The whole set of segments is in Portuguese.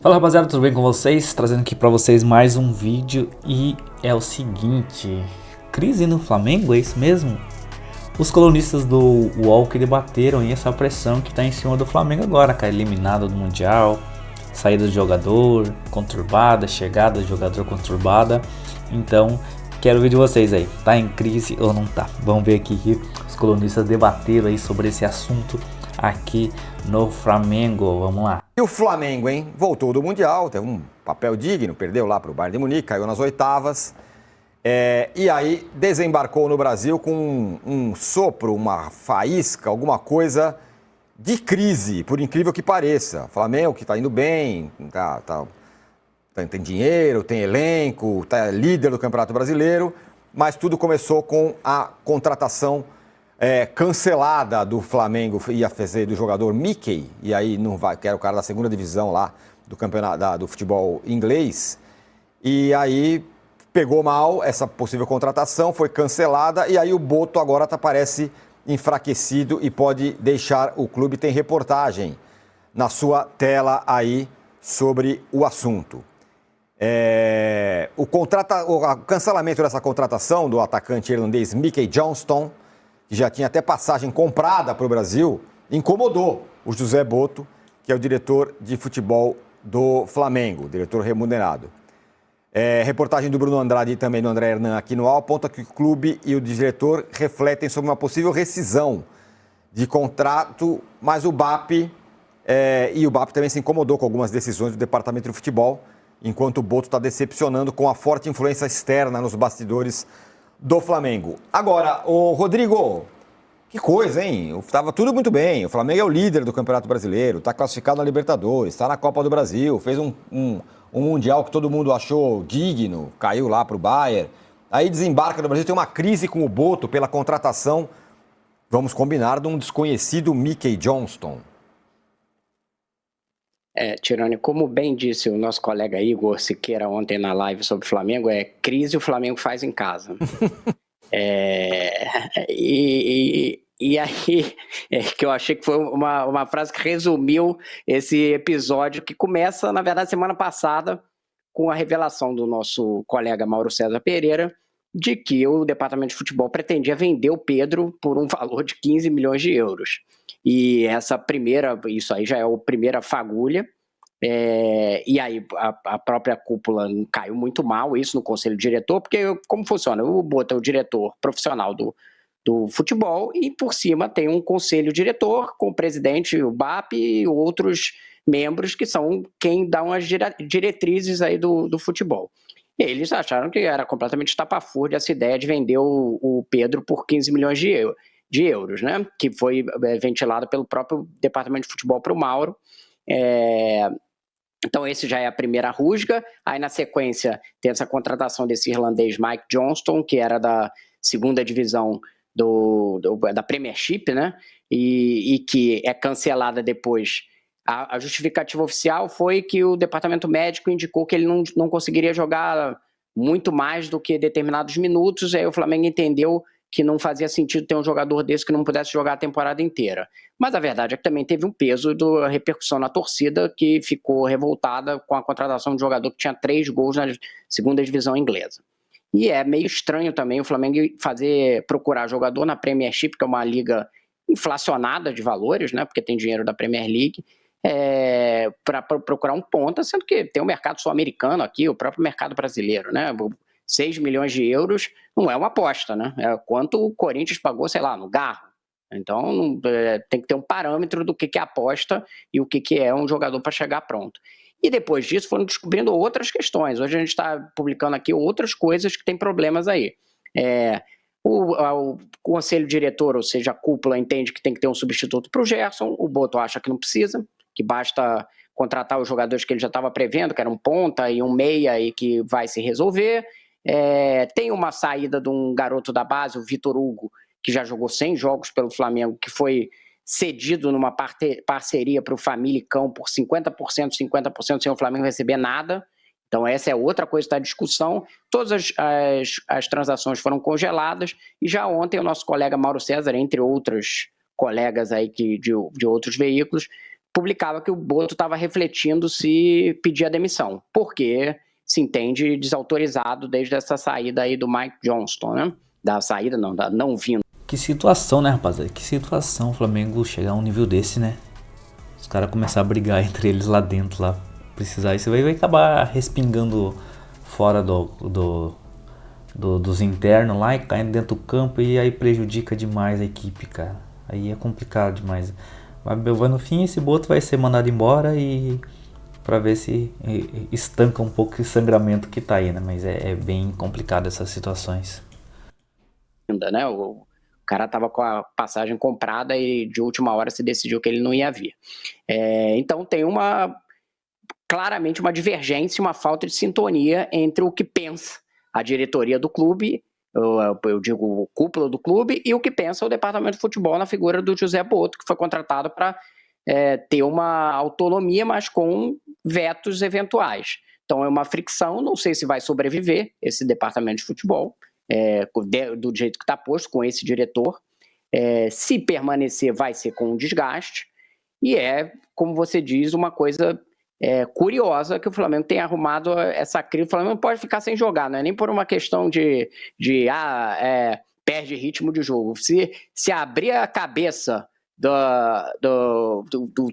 Fala rapaziada, tudo bem com vocês? Trazendo aqui pra vocês mais um vídeo e é o seguinte: crise no Flamengo, é isso mesmo? Os colunistas do UOL que debateram aí essa pressão que tá em cima do Flamengo agora, cara, eliminado do Mundial, saída do jogador conturbada, chegada do jogador conturbada. Então, quero ver de vocês aí, tá em crise ou não tá? Vamos ver aqui que os colunistas debateram aí sobre esse assunto aqui no Flamengo. Vamos lá. E o Flamengo, hein? Voltou do Mundial, teve um papel digno, perdeu lá para o Bayern de Munique, caiu nas oitavas. E aí desembarcou no Brasil com um sopro, uma faísca, alguma coisa de crise, por incrível que pareça. Flamengo que está indo bem, tem dinheiro, tem elenco, está líder do Campeonato Brasileiro, mas tudo começou com a contratação cancelada do Flamengo, ia fazer do jogador Mickey, e aí não vai, que era o cara da segunda divisão lá do campeonato do futebol inglês, e aí pegou mal essa possível contratação, foi cancelada, e aí o Boto agora parece enfraquecido e pode deixar o clube. Tem reportagem na sua tela aí sobre o assunto. O cancelamento dessa contratação do atacante irlandês Mickey Johnston, que já tinha até passagem comprada para o Brasil, incomodou o José Boto, que é o diretor de futebol do Flamengo, diretor remunerado. Reportagem do Bruno Andrade e também do André Hernan aqui no UOL aponta que o clube e o diretor refletem sobre uma possível rescisão de contrato, mas o BAP também se incomodou com algumas decisões do departamento de futebol, enquanto o Boto está decepcionando com a forte influência externa nos bastidores do Flamengo. Agora, o Rodrigo, que coisa, hein? Estava tudo muito bem. O Flamengo é o líder do Campeonato Brasileiro, está classificado na Libertadores, está na Copa do Brasil, fez um Mundial que todo mundo achou digno, caiu lá para o Bayern. Aí desembarca no Brasil, tem uma crise com o Boto pela contratação, vamos combinar, de um desconhecido Mickey Johnston. Tirone, como bem disse o nosso colega Igor Siqueira ontem na live sobre o Flamengo, crise o Flamengo faz em casa. E aí, que eu achei que foi uma frase que resumiu esse episódio, que começa, na verdade, semana passada, com a revelação do nosso colega Mauro César Pereira, de que o departamento de futebol pretendia vender o Pedro por um valor de 15 milhões de euros. E isso aí já é a primeira fagulha, e aí a própria cúpula caiu muito mal, isso no conselho diretor, porque como funciona? O Boto é o diretor profissional do futebol e por cima tem um conselho diretor com o presidente, o BAP e outros membros que são quem dão as diretrizes aí do futebol. Eles acharam que era completamente estapafúrdia essa ideia de vender o Pedro por 15 milhões de euros, né? Que foi ventilado pelo próprio departamento de futebol para o Mauro. Então esse já é a primeira rusga. Aí na sequência tem essa contratação desse irlandês Mike Johnston, que era da segunda divisão da Premiership, né? E que é cancelada depois. A justificativa oficial foi que o departamento médico indicou que ele não conseguiria jogar muito mais do que determinados minutos, aí o Flamengo entendeu que não fazia sentido ter um jogador desse que não pudesse jogar a temporada inteira. Mas a verdade é que também teve um peso da repercussão na torcida, que ficou revoltada com a contratação de um jogador que tinha 3 gols na segunda divisão inglesa. E é meio estranho também o Flamengo procurar jogador na Premiership, que é uma liga inflacionada de valores, né, porque tem dinheiro da Premier League, para procurar um ponta, sendo que tem o mercado sul-americano aqui, o próprio mercado brasileiro, né? 6 milhões de euros não é uma aposta, né? É quanto o Corinthians pagou, sei lá, no Garro. Então tem que ter um parâmetro do que é aposta e o que é um jogador para chegar pronto. E depois disso foram descobrindo outras questões. Hoje a gente está publicando aqui outras coisas que tem problemas aí. O conselho diretor, ou seja, a cúpula, entende que tem que ter um substituto para o Gerson, o Boto acha que não precisa, que basta contratar os jogadores que ele já estava prevendo, que era um ponta e um meia, e que vai se resolver. Tem uma saída de um garoto da base, o Vitor Hugo, que já jogou 100 jogos pelo Flamengo, que foi cedido numa parceria para o Famalicão por 50%, sem o Flamengo receber nada. Então essa é outra coisa que está em discussão. Todas as transações foram congeladas e já ontem o nosso colega Mauro César, entre outros colegas aí de outros veículos, publicava que o Boto estava refletindo se pedir a demissão, porque se entende desautorizado desde essa saída aí do Mike Johnston, né? Da saída não, da não vinda. Que situação, né, rapaziada? Que situação o Flamengo chegar a um nível desse, né? Os caras começarem a brigar entre eles lá dentro, lá. Precisar, isso vai acabar respingando fora dos internos lá e caindo dentro do campo, e aí prejudica demais a equipe, cara. Aí é complicado demais. Vai no fim, esse Boto vai ser mandado embora e pra ver se estanca um pouco esse sangramento que tá aí, né? Mas é bem complicado essas situações. Né? O cara tava com a passagem comprada e de última hora se decidiu que ele não ia vir. Então tem claramente uma divergência, uma falta de sintonia entre o que pensa a diretoria do clube, eu digo cúpula do clube, e o que pensa o departamento de futebol na figura do José Boto, que foi contratado para ter uma autonomia, mas com vetos eventuais. Então é uma fricção, não sei se vai sobreviver esse departamento de futebol, do jeito que está posto, com esse diretor. Se permanecer, vai ser com um desgaste, e como você diz, uma coisa curiosa que o Flamengo tem arrumado essa crise. O Flamengo não pode ficar sem jogar, não é nem por uma questão de perde ritmo de jogo. Se abrir a cabeça do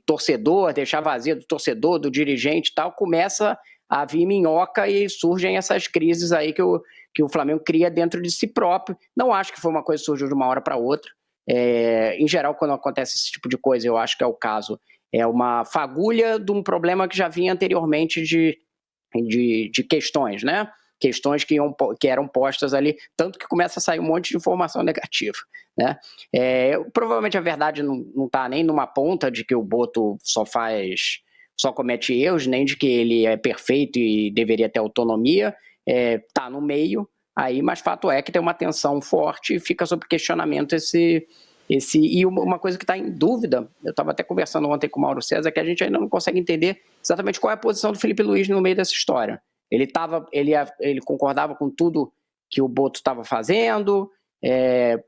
torcedor, deixar vazia do torcedor, do dirigente e tal, começa a vir minhoca e surgem essas crises aí que o Flamengo cria dentro de si próprio. Não acho que foi uma coisa que surgiu de uma hora para outra. Em geral, quando acontece esse tipo de coisa, eu acho que é o caso. É uma fagulha de um problema que já vinha anteriormente de questões, né? Questões que eram postas ali, tanto que começa a sair um monte de informação negativa, né? Provavelmente a verdade não está nem numa ponta de que o Boto só comete erros, nem de que ele é perfeito e deveria ter autonomia. Está no meio aí, mas fato é que tem uma tensão forte e fica sob questionamento e uma coisa que está em dúvida, eu estava até conversando ontem com o Mauro César, que a gente ainda não consegue entender exatamente qual é a posição do Felipe Luiz no meio dessa história. Ele concordava com tudo que o Boto estava fazendo,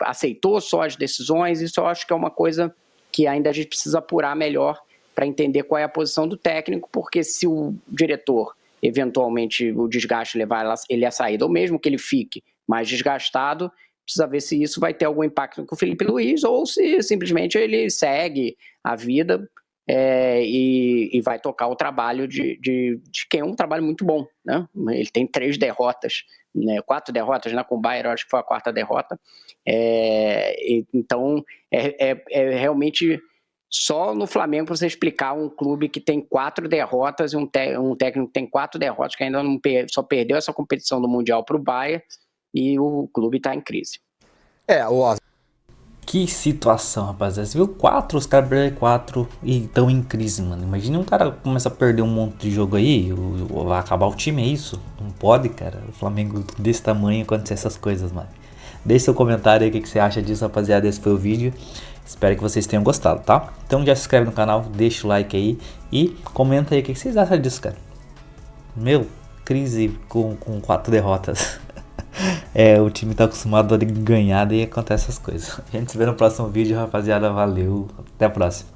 aceitou só as decisões. Isso eu acho que é uma coisa que ainda a gente precisa apurar melhor para entender qual é a posição do técnico, porque se o diretor, eventualmente, o desgaste levar ele à saída, ou mesmo que ele fique mais desgastado, precisa ver se isso vai ter algum impacto com o Felipe Luiz ou se simplesmente ele segue a vida e vai tocar o trabalho de quem é um trabalho muito bom, né? Ele tem 3 derrotas, né? 4 derrotas, né? Com o Bayern, acho que foi a 4ª derrota. Então, realmente só no Flamengo para você explicar um clube que tem 4 derrotas e um técnico que tem 4 derrotas, que ainda só perdeu essa competição do Mundial para o Bayern, e o clube está em crise. Que situação, rapaziada. Você viu 4, os caras perderam 4 e estão em crise, mano. Imagina um cara começa a perder um monte de jogo aí, vai acabar o time, é isso? Não pode, cara. O Flamengo desse tamanho acontecer essas coisas, mano. Deixe seu comentário aí, o que você acha disso, rapaziada. Esse foi o vídeo. Espero que vocês tenham gostado, tá? Então já se inscreve no canal, deixa o like aí e comenta aí o que vocês acham disso, cara. Meu, crise com 4 derrotas. O time tá acostumado a ganhar e acontece essas coisas. A gente se vê no próximo vídeo, rapaziada. Valeu, até a próxima.